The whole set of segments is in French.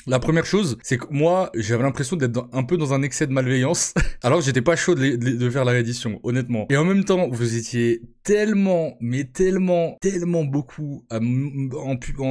La première chose, c'est que moi, j'avais l'impression d'être un peu dans un excès de malveillance, alors que j'étais pas chaud de faire la réédition, honnêtement. Et en même temps, vous étiez tellement, mais tellement, tellement beaucoup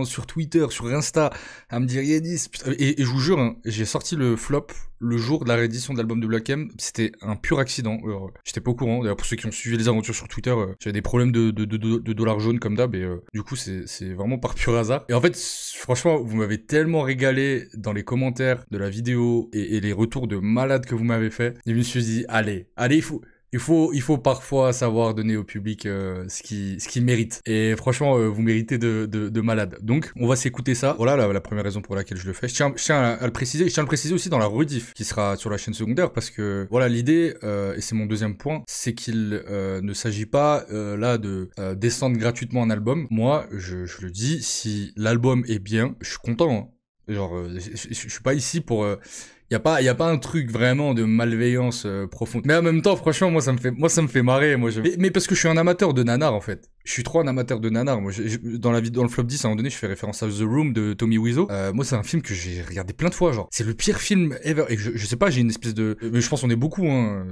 sur Twitter, sur Insta, à me dire Yanis, putain. Et je vous jure, hein, j'ai sorti le flop le jour de la réédition de l'album de Black M. C'était un pur accident. J'étais pas au courant. D'ailleurs, pour ceux qui ont suivi les aventures sur Twitter, j'avais des problèmes de dollars jaunes comme d'hab. Et du coup, c'est vraiment par pur hasard. Et en fait, franchement, vous m'avez tellement régalé dans les commentaires de la vidéo et les retours de malades que vous m'avez fait. Et je me suis dit, allez, il faut parfois savoir donner au public ce qu'il mérite. Et franchement, vous méritez de malade. Donc, on va s'écouter ça. Voilà la première raison pour laquelle je le fais. Je tiens à le préciser. Je tiens à le préciser aussi dans la rediff qui sera sur la chaîne secondaire parce que voilà l'idée, et c'est mon deuxième point, c'est qu'il ne s'agit pas là de descendre gratuitement un album. Moi, je le dis, si l'album est bien, je suis content. Hein. Genre, je suis pas ici pour... y a pas un truc vraiment de malveillance profonde. Mais en même temps, franchement, moi ça me fait marrer. Mais parce que je suis un amateur de nanar en fait. Je suis trop un amateur de nanar. Moi, dans le flop 10, à un moment donné, je fais référence à The Room de Tommy Wiseau. Moi, c'est un film que j'ai regardé plein de fois. Genre, c'est le pire film ever. Et je sais pas, j'ai une espèce de, mais je pense qu'on est beaucoup, hein,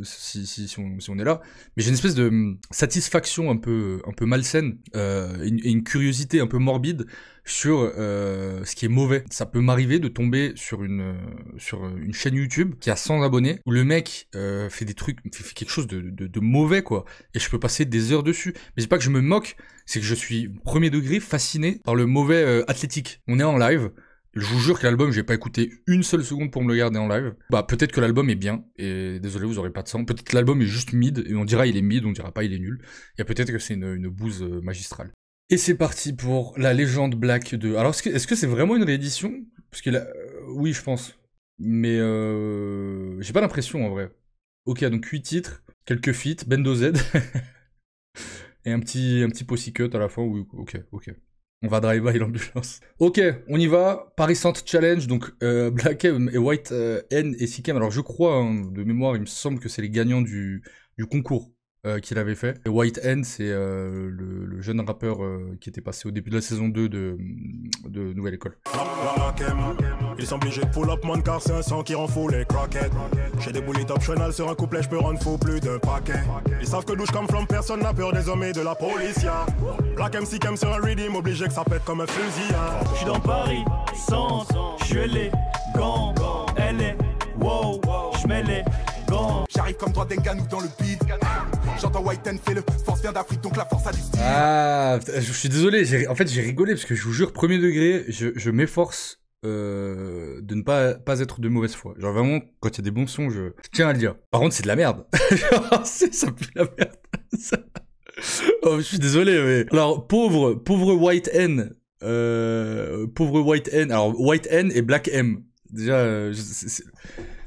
si on est là. Mais j'ai une espèce de satisfaction un peu malsaine, et une curiosité un peu morbide sur ce qui est mauvais. Ça peut m'arriver de tomber sur une chaîne YouTube qui a 100 abonnés où le mec fait des trucs, fait quelque chose de mauvais quoi, et je peux passer des heures dessus. Mais c'est pas que je me moque, c'est que je suis premier degré fasciné par le mauvais athlétique. On est en live. Je vous jure que l'album, j'ai pas écouté une seule seconde pour me le garder en live. Bah, peut-être que l'album est bien, et désolé, vous aurez pas de sang. Peut-être que l'album est juste mid, et on dira il est mid, on dira pas il est nul. Et peut-être que c'est une bouse magistrale. Et c'est parti pour la légende Black 2. Alors, est-ce que c'est vraiment une réédition? Parce que là, oui, je pense. Mais j'ai pas l'impression, en vrai. Ok, donc 8 titres, quelques feats, Bendo Z, et un petit Pussy à la fin, oui, ok. On va drive by l'ambulance. Ok, on y va. Paris Centre Challenge, donc Black M et White N et Sikem. Alors je crois, hein, de mémoire, il me semble que c'est les gagnants du concours qu'il avait fait. Et White N, c'est le jeune rappeur qui était passé au début de la saison 2 de Nouvelle École. Ils sont obligés de pull up mon car c'est un son qui rend fou les croquettes. J'ai des bullies optionnels sur un couplet, je peux rendre fou plus d'un paquet. Ils savent que douche comme flamme, personne n'a peur des hommes et de la police. Black MC Cam sur un redeem, obligé que ça pète comme un fusil. Je suis dans Paris, Centre, je suis les gants, LA, wow, je mets les gants. J'arrive comme toi Denganou dans le beat. J'entends White N fait le force vient d'Afrique donc la force a du style. Ah, je suis désolé, en fait j'ai rigolé parce que je vous jure, premier degré, je m'efforce de ne pas être de mauvaise foi. Genre vraiment, quand il y a des bons sons, je tiens à le dire. Par contre, c'est de la merde. Ça pue la merde. Oh, je suis désolé, mais... Alors, pauvre White N. Pauvre White N. Alors, White N et Black M. Déjà,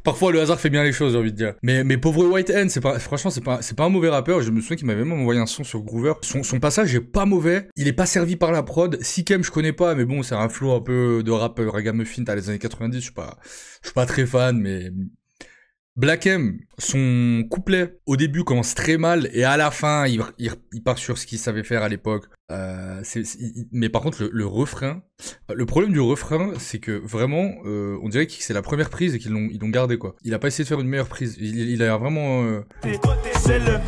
parfois le hasard fait bien les choses, j'ai envie de dire. Mais pauvre White N, franchement, c'est pas un mauvais rappeur. Je me souviens qu'il m'avait même envoyé un son sur Groover. Son passage est pas mauvais. Il est pas servi par la prod. Sikem, je connais pas, mais bon, c'est un flow un peu de rap ragamuffin à les années 90. Je suis pas très fan, mais... Black M, son couplet au début commence très mal et à la fin il part sur ce qu'il savait faire à l'époque. Mais par contre le refrain, le problème du refrain, c'est que vraiment on dirait que c'est la première prise et qu'ils l'ont gardé quoi. Il a pas essayé de faire une meilleure prise. Il a vraiment. C'est le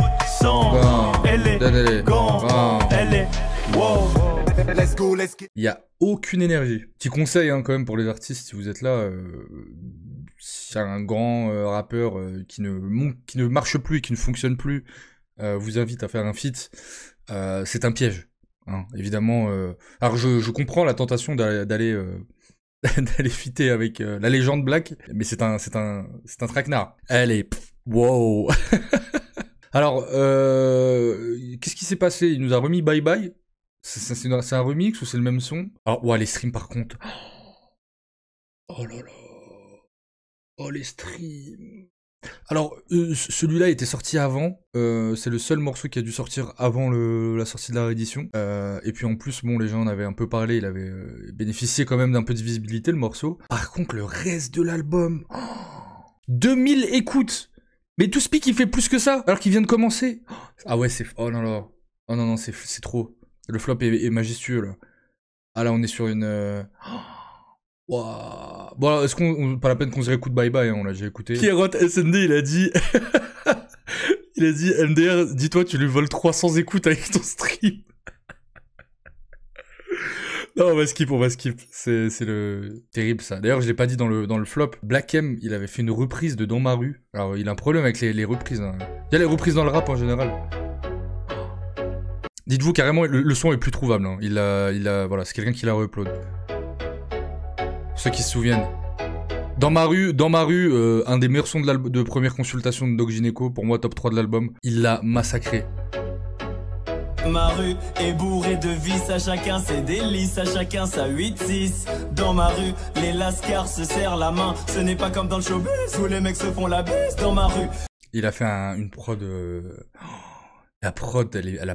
sang, elle est gant, elle est wow. Let's go. Il y a aucune énergie. Petit conseil hein, quand même pour les artistes si vous êtes là. Si un grand rappeur qui ne marche plus et qui ne fonctionne plus vous invite à faire un feat, c'est un piège. Hein, évidemment. Alors je comprends la tentation d'aller fitter avec la légende Black, mais c'est un traquenard. Elle est wow. Alors qu'est-ce qui s'est passé? Il nous a remis Bye Bye. C'est un remix ou c'est le même son? Alors ouais, les streams par contre. Oh là là. Oh les streams. Alors celui-là était sorti avant, c'est le seul morceau qui a dû sortir avant la sortie de la réédition. Et puis en plus bon les gens en avaient un peu parlé, il avait bénéficié quand même d'un peu de visibilité le morceau. Par contre le reste de l'album, 2000 écoutes. Mais To Speak il fait plus que ça alors qu'il vient de commencer. Ah ouais c'est... Oh non là. Oh non c'est trop. Le flop est majestueux là. Ah là on est sur une... Waouh. Bon, est-ce pas la peine qu'on se réécoute Bye Bye, hein, on l'a déjà écouté. Pierrot SND, il a dit... il a dit, MDR, dis-toi, tu lui voles 300 écoutes avec ton stream. Non, on va skip. C'est terrible, ça. D'ailleurs, je l'ai pas dit dans le flop. Black M, il avait fait une reprise de Dans ma rue. Alors, il a un problème avec les reprises, hein. Il y a les reprises dans le rap, en général. Dites-vous, carrément, le son est plus trouvable, hein. Voilà, c'est quelqu'un qui l'a re-upload. Ceux qui se souviennent. Dans ma rue, un des meilleurs sons de première consultation de Doc Gynéco, pour moi top 3 de l'album, il l'a massacré. Ma rue est bourrée de vices, à chacun ses délices, à chacun sa 8-6. Dans ma rue, les lascars se serrent la main, ce n'est pas comme dans le showbiz où les mecs se font la bise. Dans ma rue. Il a fait une prod... La prod, elle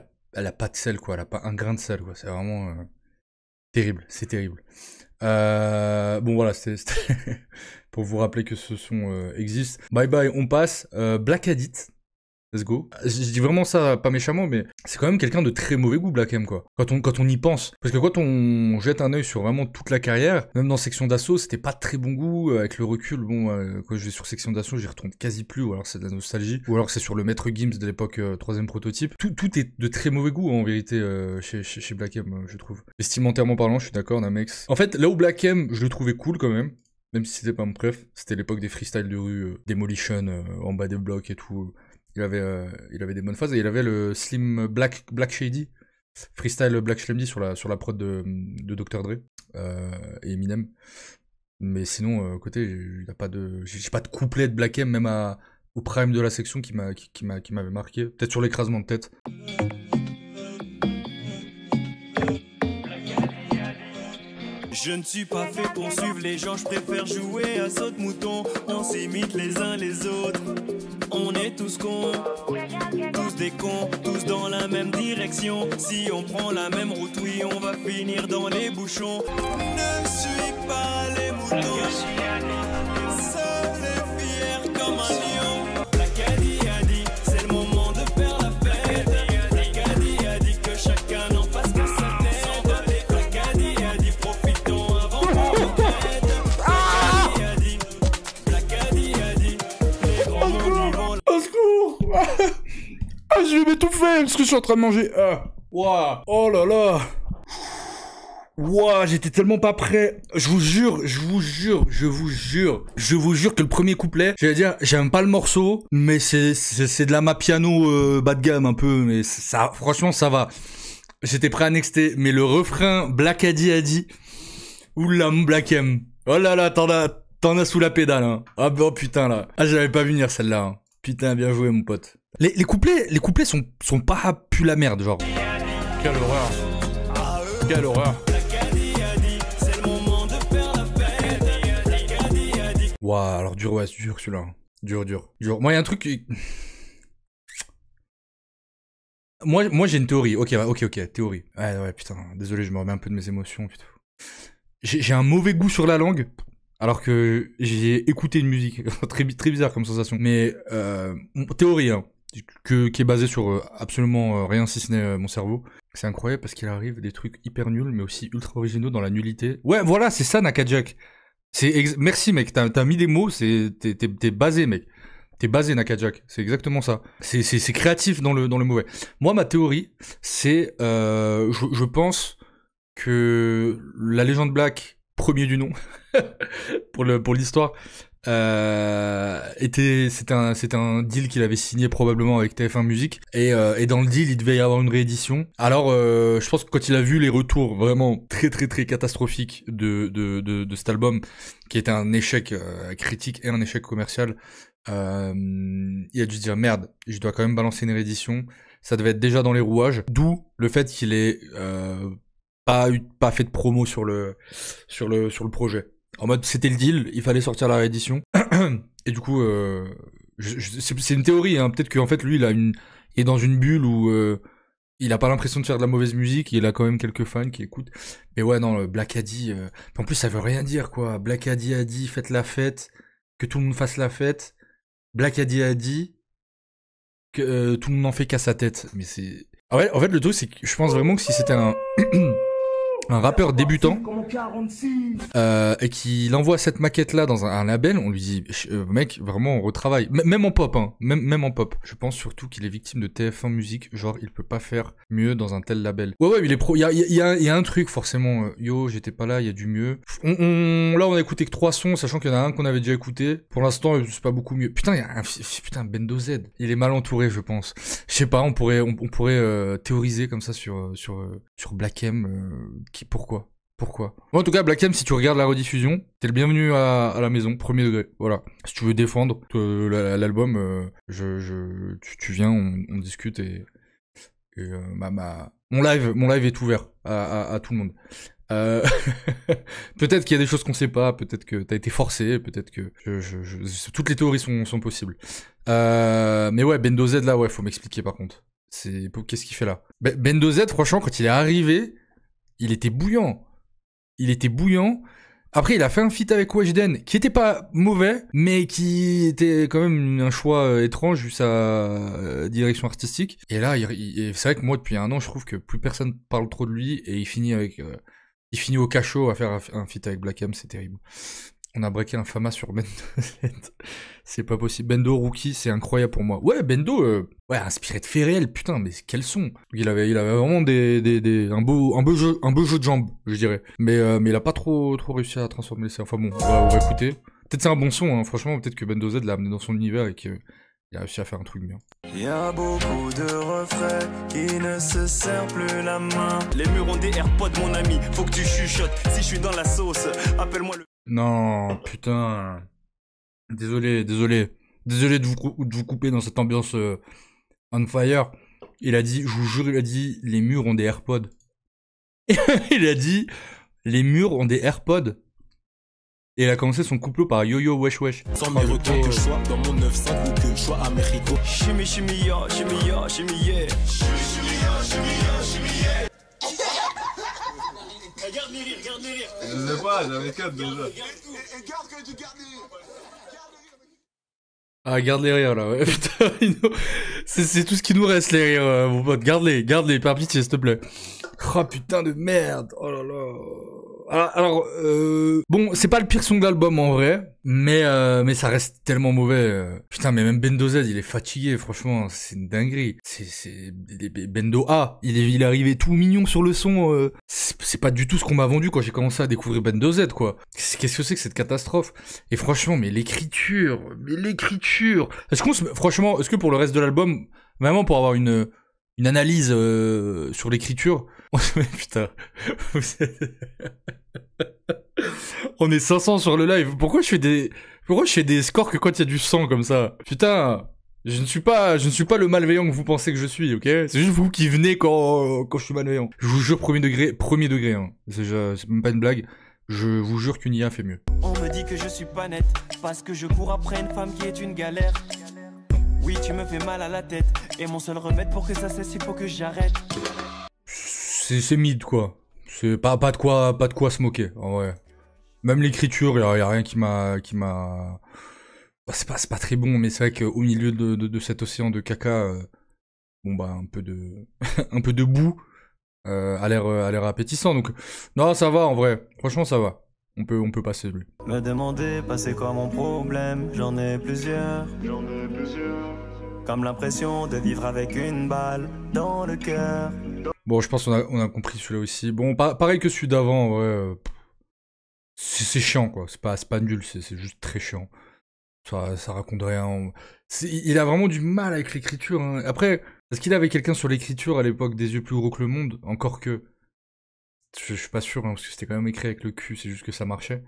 a pas de sel, quoi, elle a pas un grain de sel, quoi, c'est vraiment... terrible, c'est terrible. Bon voilà, c'était pour vous rappeler que ce son existe. Bye Bye, on passe. Black Hadith, let's go. Je dis vraiment ça pas méchamment, mais c'est quand même quelqu'un de très mauvais goût, Black M, quoi. Quand on y pense. Parce que quand on jette un œil sur vraiment toute la carrière, même dans Section d'Assaut, c'était pas de très bon goût. Avec le recul, bon, quand je vais sur Section d'Assaut, j'y retourne quasi plus, ou alors c'est de la nostalgie, ou alors c'est sur le Maître Gims de l'époque 3ème prototype. Tout est de très mauvais goût, en vérité, chez Black M, je trouve. Vestimentairement parlant, je suis d'accord, Namex. En fait, là où Black M, je le trouvais cool quand même si c'était pas mon préf, c'était l'époque des freestyles de rue, Demolition, en bas des blocs et tout. Il avait des bonnes phases, et il avait le Slim Black Shady, freestyle Black Shady sur la prod de Dr. Dre et Eminem. Mais sinon, côté, j'ai pas de couplet de Black M, même au prime de la section qui m'avait marqué. Peut-être sur l'écrasement de tête. Je ne suis pas fait pour suivre les gens, je préfère jouer à saute-mouton. On s'imite les uns les autres. On est tous cons, tous des cons, tous dans la même direction. Si on prend la même route, oui, on va finir dans les bouchons. Ne suis pas les moutons, seul et fier comme un lion. Blacadi a dit, c'est le moment de faire la fête. Blacadi a dit que chacun n'en fasse que sa tête. Blacadi a dit, profitons avant qu'on regrette. Blacadi a dit, les grands mondes vont. Au secours. Ah, je vais m'étouffer parce que je suis en train de manger. Waouh. Oh là là. Waouh, j'étais tellement pas prêt. Je vous jure que le premier couplet, j'allais dire, j'aime pas le morceau, mais c'est de la piano bas de gamme un peu, mais ça, franchement, ça va. J'étais prêt à nexter, mais le refrain Black Adi a dit, oula, mon Black M. Oh là là, t'en as sous la pédale, hein. Ah bon, putain, là. Ah, j'avais pas vu venir celle-là, hein. Putain, bien joué, mon pote. Les couplets sont pas plus la merde, genre. Quelle horreur. Quelle horreur. Waouh, alors dur, ouais, c'est dur celui-là. Dur. Moi, il y a un truc qui... Moi, j'ai une théorie. Ok, théorie. Ouais, putain, désolé, je me remets un peu de mes émotions, putain. J'ai un mauvais goût sur la langue, alors que j'ai écouté une musique. très bizarre comme sensation. Mais, théorie, hein, qui est basée sur absolument rien si ce n'est mon cerveau. C'est incroyable parce qu'il arrive des trucs hyper nuls, mais aussi ultra originaux dans la nullité. Ouais, voilà, c'est ça, Nakajak. Merci, mec, t'as mis des mots, t'es basé, mec. T'es basé, Nakajak. C'est exactement ça. C'est créatif dans le mauvais. Moi, ma théorie, c'est, je pense que la légende Black, premier du nom, pour l'histoire, c'était un deal qu'il avait signé probablement avec TF1 Musique, et dans le deal il devait y avoir une réédition. Alors je pense que quand il a vu les retours vraiment très catastrophiques de cet album, qui était un échec critique et un échec commercial, il a dû se dire merde, je dois quand même balancer une réédition. Ça devait être déjà dans les rouages, d'où le fait qu'il ait pas fait de promo sur le projet. En mode, c'était le deal, il fallait sortir la réédition. Et du coup, c'est une théorie, hein. Peut-être qu'en fait, lui, il est dans une bulle où il a pas l'impression de faire de la mauvaise musique, il a quand même quelques fans qui écoutent. Mais ouais, non, le Black Adi, en plus, ça veut rien dire, quoi. Black Adi a dit, faites la fête, que tout le monde fasse la fête. Black Adi a dit que tout le monde n'en fait qu'à sa tête. Mais c'est... En fait, le truc, c'est que je pense vraiment que si c'était un... un rappeur débutant, et qu'il envoie cette maquette-là dans un label, on lui dit, mec, vraiment, on retravaille. Même en pop, hein. Même en pop. Je pense surtout qu'il est victime de TF1 Musique. Genre, il peut pas faire mieux dans un tel label. Ouais, il est pro. Il y a un truc, forcément. Yo, j'étais pas là, il y a du mieux. Là, on a écouté que 3 sons, sachant qu'il y en a un qu'on avait déjà écouté. Pour l'instant, c'est pas beaucoup mieux. Putain, il y a putain, Bendo Z. Il est mal entouré, je pense. Je sais pas, on pourrait théoriser comme ça sur Black M. Pourquoi bon, en tout cas, Black M, si tu regardes la rediffusion, t'es le bienvenu à la maison, premier degré. Voilà. Si tu veux défendre l'album, tu viens, on discute et mon live est ouvert à tout le monde. Peut-être qu'il y a des choses qu'on sait pas, peut-être que t'as été forcé, peut-être que toutes les théories sont possibles. Mais ouais, Bendo Z là, ouais, faut m'expliquer par contre. Qu'est-ce qu'il fait là? Bendo Z, franchement, quand il est arrivé, il était bouillant. Après, il a fait un feat avec Weshden, qui était pas mauvais, mais qui était quand même un choix étrange vu sa direction artistique. Et là, c'est vrai que moi, depuis un an, je trouve que plus personne parle trop de lui, et il finit au cachot à faire un feat avec Black M, c'est terrible. On a breaké un Fama sur Bendo Z. C'est pas possible. Bendo Rookie, c'est incroyable pour moi. Ouais, Bendo, inspiré de faits réels, putain, mais quel son. Il avait vraiment un beau jeu de jambes, je dirais. Mais il a pas trop réussi à transformer ça. Enfin bon, on va écouter. Peut-être c'est un bon son, hein. Franchement, peut-être que Bendo Z l'a amené dans son univers et qu'il a réussi à faire un truc bien. Y a beaucoup de refrains qui ne se serrent plus la main. Les murs ont des AirPods, mon ami, faut que tu chuchotes. Si je suis dans la sauce, appelle-moi le... Non, putain. Désolé de vous couper dans cette ambiance on fire. Il a dit, je vous jure, les murs ont des AirPods. Il a dit, les murs ont des AirPods. Et il a commencé son couplet par Yo-Yo Wesh Wesh. Sans mes retours, que je sois dans mon 9-5 ou que je sois à Mexico. Chimie, yeah. Regarde les rires. Je sais pas, j'avais 4 déjà. Ah, garde les rires là, ouais, putain, c'est tout ce qui nous reste, les rires, mon pote, garde-les, par pitié, s'il te plaît. Oh putain de merde, oh là là. Alors, bon, c'est pas le pire son de l'album en vrai, mais ça reste tellement mauvais. Putain, mais même Bendo Z, il est fatigué, franchement, c'est une dinguerie. Bendo A, il est arrivé tout mignon sur le son. C'est pas du tout ce qu'on m'a vendu quand j'ai commencé à découvrir Bendo Z, quoi. Qu'est-ce que c'est que cette catastrophe? Et franchement, mais l'écriture. Franchement, est-ce que pour le reste de l'album, vraiment pour avoir une analyse sur l'écriture, putain, on est 500 sur le live. Pourquoi je fais des scores que quand il y a du sang comme ça? Putain, je ne suis pas le malveillant que vous pensez que je suis, ok? C'est juste vous qui venez quand je suis malveillant. Je vous jure, premier degré, hein. C'est même pas une blague. Je vous jure qu'une IA fait mieux. On me dit que je suis pas net parce que je cours après une femme qui est une galère. Oui, tu me fais mal à la tête et mon seul remède pour que ça cesse, il faut que j'arrête. C'est mid, quoi. C'est pas de quoi se moquer, en vrai. Même l'écriture, y a rien qui m'a... Bah, c'est pas très bon, mais c'est vrai qu'au milieu de cet océan de caca, bon bah un peu de boue a l'air appétissant. Donc non, ça va en vrai. Franchement, ça va. On peut passer lui. Me demander, pas c'est quoi mon problème, j'en ai plusieurs. Comme l'impression de vivre avec une balle dans le cœur. Bon, je pense qu'on a compris celui-là aussi. Bon, pareil que celui d'avant, en vrai. C'est chiant, quoi. C'est pas nul, c'est juste très chiant. Ça raconte rien. Il a vraiment du mal avec l'écriture. Hein. Après, est-ce qu'il avait quelqu'un sur l'écriture à l'époque des yeux plus gros que le monde? Encore que... Je suis pas sûr, hein, parce que c'était quand même écrit avec le cul, c'est juste que ça marchait.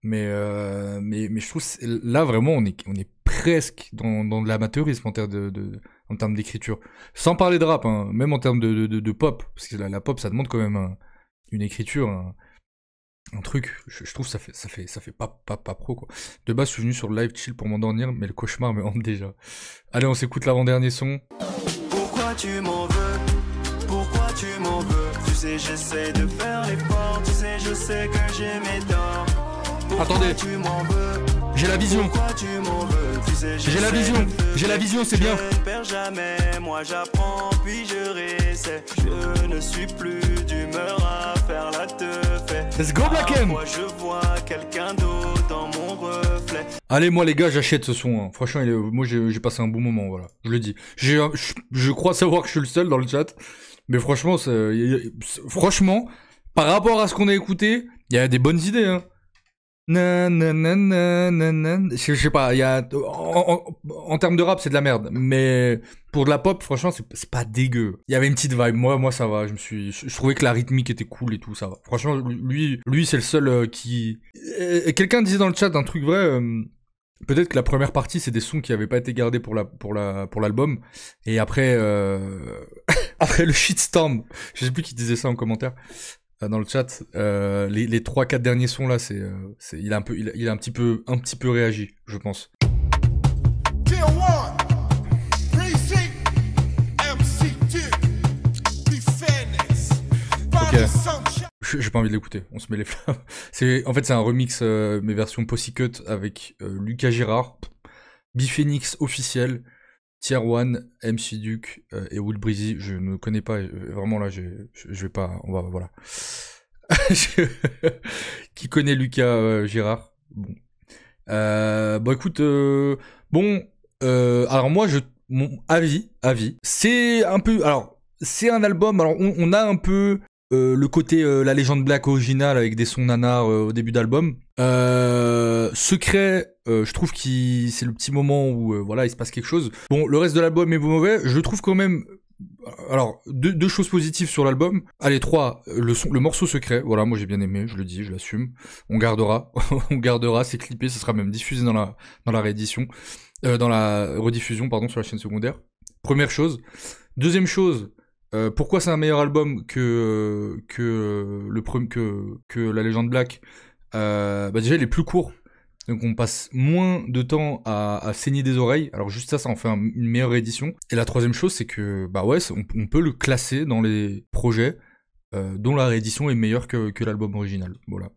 Mais je trouve là vraiment on est presque dans de l'amateurisme en termes d'écriture. Sans parler de rap, hein, même en termes de pop, parce que la pop ça demande quand même une écriture, un truc. Je trouve ça fait pas pro quoi. De base je suis venu sur le live chill pour m'endormir, mais le cauchemar me hante déjà. Allez, on s'écoute l'avant-dernier son. Pourquoi tu m'en veux? Pourquoi tu m'en veux? Tu sais j'essaie de faire l'effort, tu sais je sais que j'ai mes torts. Attendez, j'ai la vision. J'ai la vision, c'est bien. perds jamais, moi j'apprends puis je réessaie. Je ne suis plus d'humeur à faire la teuf. Let's go Black M. Moi je vois quelqu'un d'autre dans mon reflet. Allez, moi les gars, j'achète ce son. Hein. Franchement, moi j'ai passé un bon moment, voilà. Je le dis. Je crois savoir que je suis le seul dans le chat, mais franchement, franchement, par rapport à ce qu'on a écouté, il y a des bonnes idées. Hein. Je sais pas, il y a en termes de rap c'est de la merde, mais pour de la pop franchement c'est pas dégueu. Il y avait une petite vibe, moi ça va, je trouvais que la rythmique était cool et tout, ça va. Franchement lui c'est le seul qui quelqu'un disait dans le chat un truc vrai, peut-être que la première partie c'est des sons qui avaient pas été gardés pour l'album, et après après le shitstorm, je sais plus qui disait ça en commentaire dans le chat, les 3-4 derniers sons là, il a un petit peu réagi, je pense. Ok, j'ai pas envie de l'écouter, on se met les flammes. En fait c'est un remix, mes versions Pussycut avec Lucas Girard, Biphoenix officiel, Tier 1, MC Duke et Will Breezy. Je ne connais pas, vraiment là, je vais pas, on va, voilà. Qui connaît Lucas Girard? Bon. Bon écoute, alors moi, mon avis, c'est un peu, alors, c'est un album, alors on a un peu le côté La Légende Black original avec des sons nanars au début d'album. Secret, je trouve que c'est le petit moment où voilà, il se passe quelque chose. Bon, le reste de l'album est mauvais, je trouve quand même. Alors, deux choses positives sur l'album. Allez, 3, le morceau Secret, voilà, moi j'ai bien aimé, je le dis, je l'assume. On gardera, c'est clippé, ce sera même diffusé dans la réédition, dans la rediffusion, pardon, sur la chaîne secondaire. Première chose. Deuxième chose, pourquoi c'est un meilleur album que La Légende Black? Déjà il est plus court, donc on passe moins de temps à saigner des oreilles, alors juste ça en fait une meilleure édition. Et la troisième chose c'est que on peut le classer dans les projets dont la réédition est meilleure que l'album original, voilà.